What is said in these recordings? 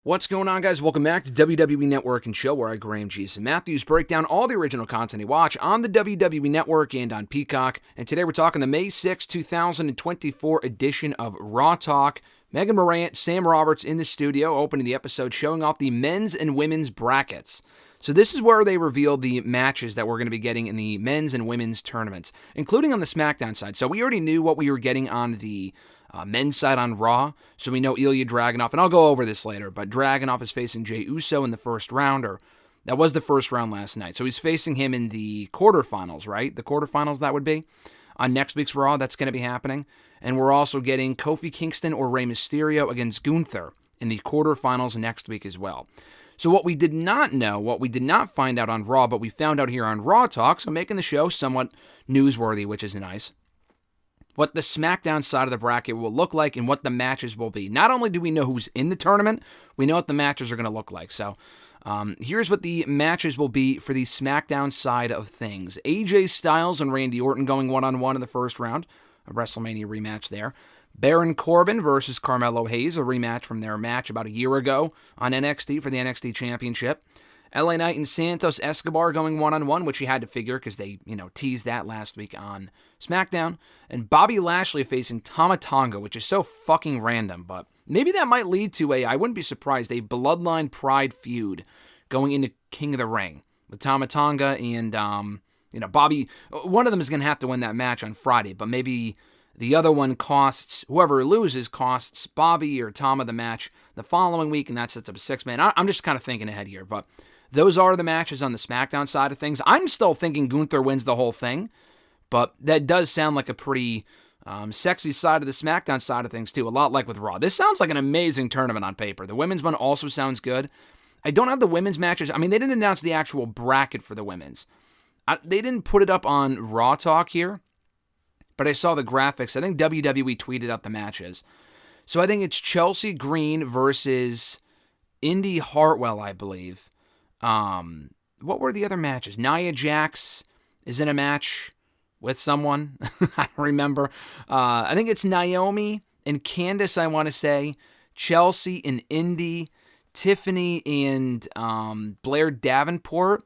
What's going on, guys? Welcome back to WWE Network and Show, where I, Graham Jason Matthews, break down all the original content you watch on the WWE Network and on Peacock. And today we're talking the May 6, 2024 edition of Raw Talk. Megan Morant, Sam Roberts in the studio, opening the episode, showing off the men's and women's brackets. So this is where they revealed the matches that we're going to be getting in the men's and women's tournaments, including on the SmackDown side. So we already knew what we were getting on the men's side on Raw, so we know Ilya Dragunov, and I'll go over this later, but Dragunov is facing Jey Uso in the first round, or that was the first round last night, so he's facing him in the quarterfinals, right? The quarterfinals, that would be. On next week's Raw, that's going to be happening, and we're also getting Kofi Kingston or Rey Mysterio against Gunther in the quarterfinals next week as well. So what we did not know, what we did not find out on Raw, but we found out here on Raw Talk, so making the show somewhat newsworthy, which is nice, what the SmackDown side of the bracket will look like and what the matches will be. Not only do we know who's in the tournament, we know what the matches are going to look like. So here's what the matches will be for the SmackDown side of things. AJ Styles and Randy Orton going one-on-one in the first round, a WrestleMania rematch there. Baron Corbin versus Carmelo Hayes, a rematch from their match about a year ago on NXT for the NXT Championship. LA Knight and Santos Escobar going one-on-one, which you had to figure because they, teased that last week on SmackDown. And Bobby Lashley facing Tama Tonga, which is so fucking random, but maybe that might lead to I wouldn't be surprised, a Bloodline Pride feud going into King of the Ring with Tama Tonga and, Bobby. One of them is going to have to win that match on Friday, but maybe the other one whoever loses costs Bobby or Tama the match the following week, and that sets up a six-man. I'm just kind of thinking ahead here, but those are the matches on the SmackDown side of things. I'm still thinking Gunther wins the whole thing, but that does sound like a pretty sexy side of the SmackDown side of things, too, a lot like with Raw. This sounds like an amazing tournament on paper. The women's one also sounds good. I don't have the women's matches. I mean, they didn't announce the actual bracket for the women's. They didn't put it up on Raw Talk here, but I saw the graphics. I think WWE tweeted out the matches. So I think it's Chelsea Green versus Indy Hartwell, I believe. What were the other matches? Nia Jax is in a match with someone. I don't remember. I think it's Naomi and Candice, I want to say. Chelsea and Indy. Tiffany and Blair Davenport.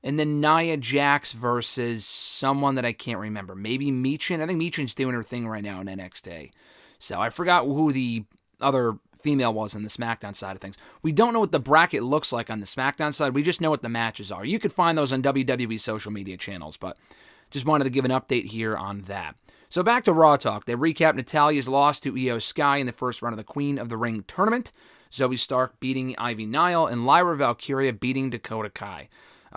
And then Nia Jax versus someone that I can't remember. Maybe Michin. I think Michin's doing her thing right now in NXT. So I forgot who the other female was on the SmackDown side of things. We don't know what the bracket looks like on the SmackDown side. We just know what the matches are. You could find those on WWE social media channels, but just wanted to give an update here on that. So back to Raw Talk. They recap Natalya's loss to Io Sky in the first round of the Queen of the Ring tournament. Zoe Stark beating Ivy Nile and Lyra Valkyria beating Dakota Kai.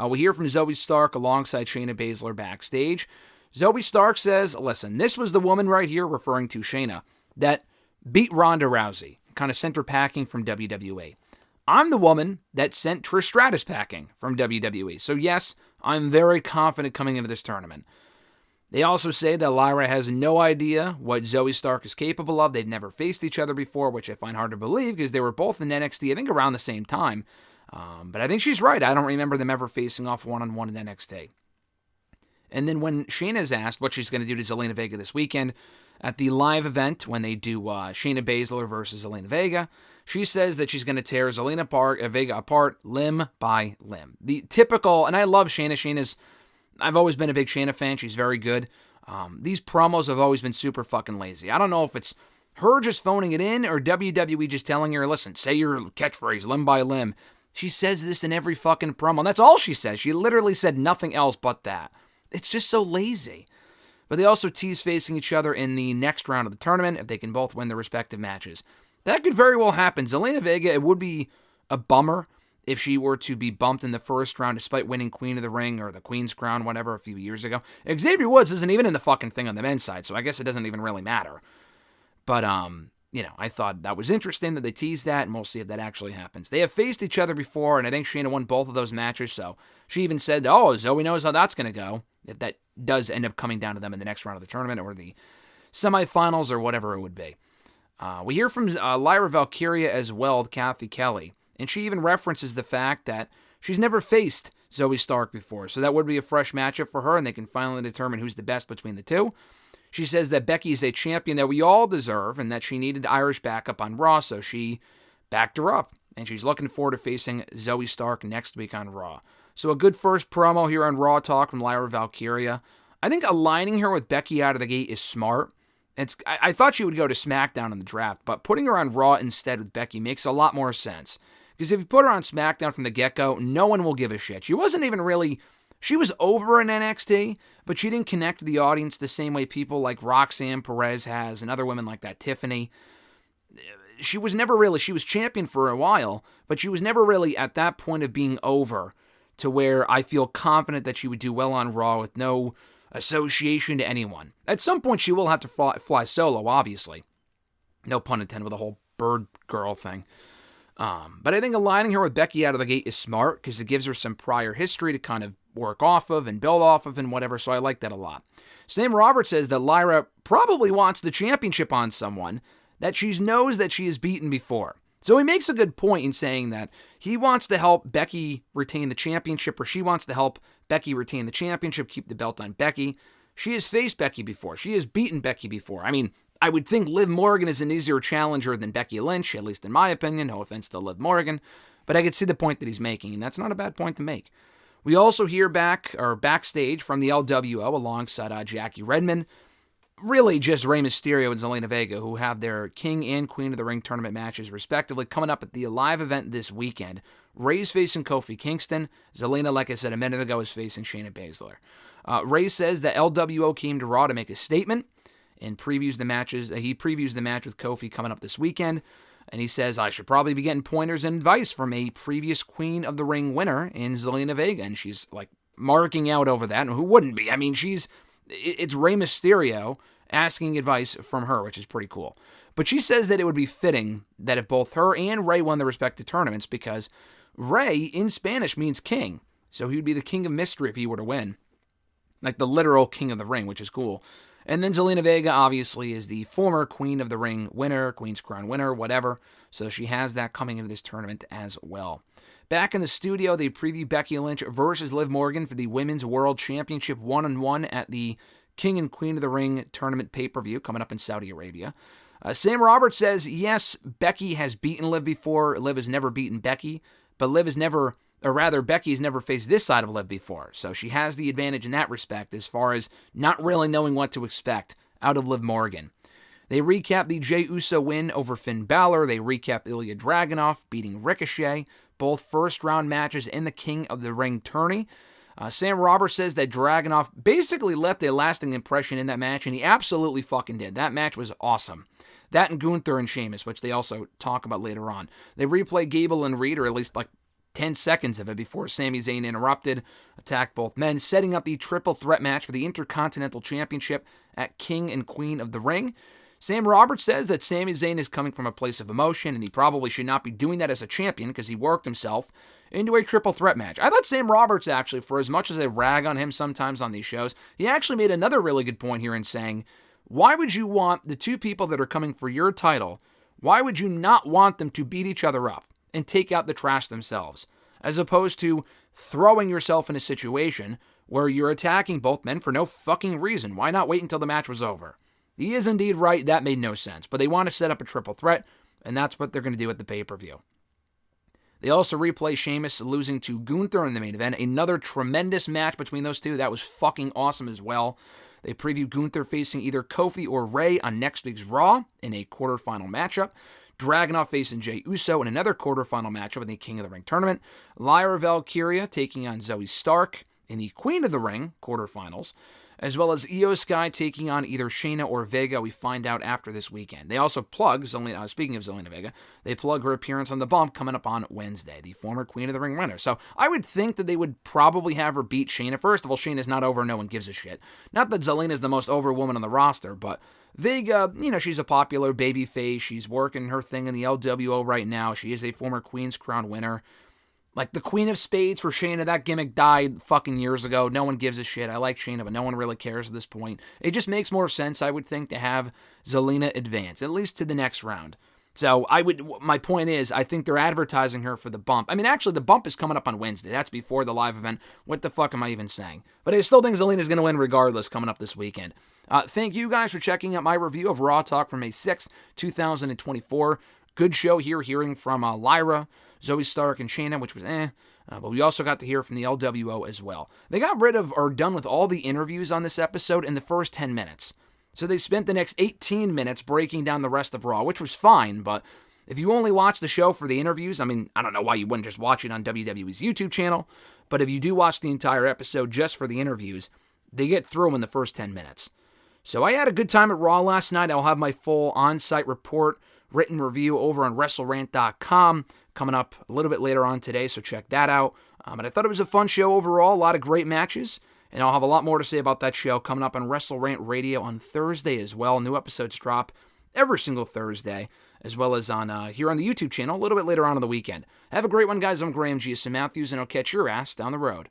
We hear from Zoe Stark alongside Shayna Baszler backstage. Zoe Stark says, listen, this was the woman right here, referring to Shayna, that beat Ronda Rousey, kind of sent her packing from WWE. I'm the woman that sent Trish Stratus packing from WWE. So yes, I'm very confident coming into this tournament. They also say that Lyra has no idea what Zoe Stark is capable of. They've never faced each other before, which I find hard to believe because they were both in NXT, I think around the same time. But I think she's right. I don't remember them ever facing off one-on-one in NXT. And then when Shayna's asked what she's going to do to Zelina Vega this weekend at the live event when they do Shayna Baszler versus Zelina Vega, she says that she's going to tear Zelina Vega apart limb by limb. The typical, and I love Shayna. I've always been a big Shayna fan. She's very good. These promos have always been super fucking lazy. I don't know if it's her just phoning it in or WWE just telling her, listen, say your catchphrase limb by limb. She says this in every fucking promo, and that's all she says. She literally said nothing else but that. It's just so lazy. But they also tease facing each other in the next round of the tournament if they can both win their respective matches. That could very well happen. Zelina Vega, it would be a bummer if she were to be bumped in the first round despite winning Queen of the Ring or the Queen's Crown, whatever, a few years ago. Xavier Woods isn't even in the fucking thing on the men's side, so I guess it doesn't even really matter. But, I thought that was interesting that they teased that, and we'll see if that actually happens. They have faced each other before, and I think Shayna won both of those matches, so she even said, Zoe knows how that's going to go, if that does end up coming down to them in the next round of the tournament or the semifinals or whatever it would be. We hear from Lyra Valkyria as well, Kathy Kelly, and she even references the fact that she's never faced Zoe Stark before, so that would be a fresh matchup for her, and they can finally determine who's the best between the two. She says that Becky is a champion that we all deserve and that she needed Irish backup on Raw, so she backed her up. and she's looking forward to facing Zoe Stark next week on Raw. So a good first promo here on Raw Talk from Lyra Valkyria. I think aligning her with Becky out of the gate is smart. I thought she would go to SmackDown in the draft, but putting her on Raw instead with Becky makes a lot more sense. Because if you put her on SmackDown from the get-go, no one will give a shit. She wasn't even really... She was over in NXT, but she didn't connect to the audience the same way people like Roxanne Perez has and other women like that, Tiffany. She was never really... She was champion for a while, but she was never really at that point of being over to where I feel confident that she would do well on Raw with no association to anyone. At some point, she will have to fly solo, obviously. No pun intended with the whole bird girl thing. But I think aligning her with Becky out of the gate is smart because it gives her some prior history to kind of work off of and build off of and whatever, so I like that a lot. Sam Roberts says that Lyra probably wants the championship on someone that she knows that she has beaten before. So he makes a good point in saying that he wants to help Becky retain the championship, or she wants to help Becky retain the championship, keep the belt on Becky. She has faced Becky before. She has beaten Becky before. I mean, I would think Liv Morgan is an easier challenger than Becky Lynch, at least in my opinion. No offense to Liv Morgan, but I could see the point that he's making, and that's not a bad point to make. We also hear backstage from the LWO alongside Jackie Redmond. Really just Rey Mysterio and Zelina Vega, who have their King and Queen of the Ring tournament matches, respectively, coming up at the live event this weekend. Rey's facing Kofi Kingston. Zelina, like I said a minute ago, is facing Shayna Baszler. Rey says that LWO came to Raw to make a statement and previews the matches. He previews the match with Kofi coming up this weekend. And he says, I should probably be getting pointers and advice from a previous Queen of the Ring winner in Zelina Vega. And she's like marking out over that. And who wouldn't be? I mean, it's Rey Mysterio asking advice from her, which is pretty cool. But she says that it would be fitting that if both her and Rey won the respective tournaments, because Rey in Spanish means king. So he would be the king of mystery if he were to win. Like the literal king of the ring, which is cool. And then Zelina Vega, obviously, is the former Queen of the Ring winner, Queen's Crown winner, whatever. So she has that coming into this tournament as well. Back in the studio, they preview Becky Lynch versus Liv Morgan for the Women's World Championship 1-on-1 at the King and Queen of the Ring tournament pay-per-view coming up in Saudi Arabia. Sam Roberts says, yes, Becky has beaten Liv before. Liv has never beaten Becky, but Becky has never faced this side of Liv before. So she has the advantage in that respect as far as not really knowing what to expect out of Liv Morgan. They recap the Jey Uso win over Finn Balor. They recap Ilya Dragunov beating Ricochet, both first-round matches in the King of the Ring tourney. Sam Roberts says that Dragunov basically left a lasting impression in that match, and he absolutely fucking did. That match was awesome. That and Gunther and Sheamus, which they also talk about later on. They replay Gable and Reed, or at least like 10 seconds of it before Sami Zayn interrupted, attacked both men, setting up the triple threat match for the Intercontinental Championship at King and Queen of the Ring. Sam Roberts says that Sami Zayn is coming from a place of emotion, and he probably should not be doing that as a champion because he worked himself into a triple threat match. I thought Sam Roberts, actually, for as much as I rag on him sometimes on these shows, he actually made another really good point here in saying, why would you want the two people that are coming for your title, why would you not want them to beat each other up and take out the trash themselves, as opposed to throwing yourself in a situation where you're attacking both men for no fucking reason? Why not wait until the match was over? He is indeed right, that made no sense, but they want to set up a triple threat, and that's what they're going to do at the pay-per-view. They also replay Sheamus losing to Gunther in the main event, another tremendous match between those two. That was fucking awesome as well. They preview Gunther facing either Kofi or Rey on next week's Raw in a quarterfinal matchup. Dragunov facing Jey Uso in another quarterfinal matchup in the King of the Ring tournament. Lyra Valkyria taking on Zoe Stark in the Queen of the Ring quarterfinals, as well as Io Sky taking on either Shayna or Vega. We find out after this weekend. They also plug, speaking of Zelina Vega, they plug her appearance on The Bump coming up on Wednesday, the former Queen of the Ring winner. So I would think that they would probably have her beat Shayna. First of all, Shayna's not over, no one gives a shit. Not that Zelina's the most over woman on the roster, but Vega, she's a popular babyface. She's working her thing in the LWO right now. She is a former Queen's Crown winner. Like the Queen of Spades for Shayna, that gimmick died fucking years ago. No one gives a shit. I like Shayna, but no one really cares at this point. It just makes more sense, I would think, to have Zelina advance, at least to the next round. So my point is, I think they're advertising her for The Bump. I mean, actually, The Bump is coming up on Wednesday. That's before the live event. What the fuck am I even saying? But I still think Zelina's going to win regardless coming up this weekend. Thank you guys for checking out my review of Raw Talk from May 6th, 2024. Good show here, hearing from Lyra, Zoe Stark, and Shayna, which was but we also got to hear from the LWO as well. They got rid of or done with all the interviews on this episode in the first 10 minutes. So they spent the next 18 minutes breaking down the rest of Raw, which was fine, but if you only watch the show for the interviews, I mean, I don't know why you wouldn't just watch it on WWE's YouTube channel, but if you do watch the entire episode just for the interviews, they get through in the first 10 minutes. So I had a good time at Raw last night. I'll have my full on-site report, written review over on WrestleRant.com coming up a little bit later on today, so check that out. But I thought it was a fun show overall, a lot of great matches, and I'll have a lot more to say about that show coming up on WrestleRant Radio on Thursday as well. New episodes drop every single Thursday, as well as on here on the YouTube channel a little bit later on in the weekend. Have a great one, guys. I'm Graham G. Matthews, and I'll catch your ass down the road.